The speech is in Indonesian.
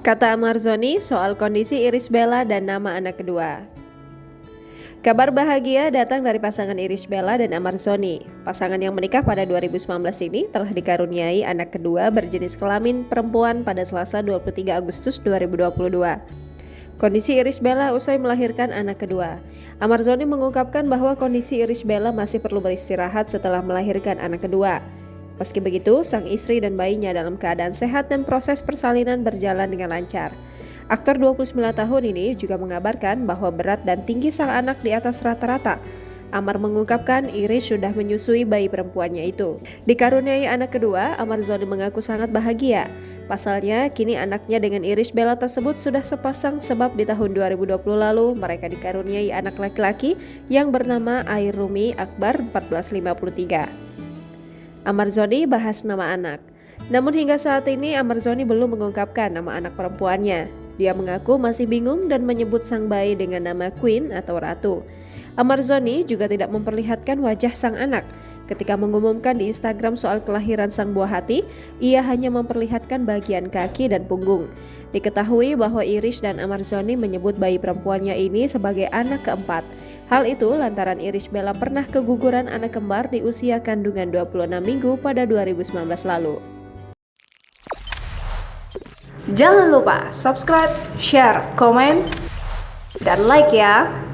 Kata Amarzoni soal kondisi Irish Bella dan nama anak kedua. Kabar bahagia datang dari pasangan Irish Bella dan Amarzoni. Pasangan yang menikah pada 2019 ini telah dikaruniai anak kedua berjenis kelamin perempuan pada Selasa 23 Agustus 2022. Kondisi Irish Bella usai melahirkan anak kedua. Amarzoni mengungkapkan bahwa kondisi Irish Bella masih perlu beristirahat setelah melahirkan anak kedua. Meski begitu, sang istri dan bayinya dalam keadaan sehat dan proses persalinan berjalan dengan lancar. Aktor 29 tahun ini juga mengabarkan bahwa berat dan tinggi sang anak di atas rata-rata. Amar mengungkapkan Irish sudah menyusui bayi perempuannya itu. Dikaruniai anak kedua, Amarzoni mengaku sangat bahagia. Pasalnya, kini anaknya dengan Irish Bella tersebut sudah sepasang sebab di tahun 2020 lalu mereka dikaruniai anak laki-laki yang bernama Airumi Akbar 1453. Amarzoni bahas nama anak. Namun hingga saat ini Amarzoni belum mengungkapkan nama anak perempuannya. Dia mengaku masih bingung dan menyebut sang bayi dengan nama Queen atau Ratu. Amarzoni juga tidak memperlihatkan wajah sang anak. Ketika mengumumkan di Instagram soal kelahiran sang buah hati, ia hanya memperlihatkan bagian kaki dan punggung. Diketahui bahwa Irish dan Amarzoni menyebut bayi perempuannya ini sebagai anak keempat. Hal itu lantaran Irish Bella pernah keguguran anak kembar di usia kandungan 26 minggu pada 2019 lalu. Jangan lupa subscribe, share, komen, dan like ya!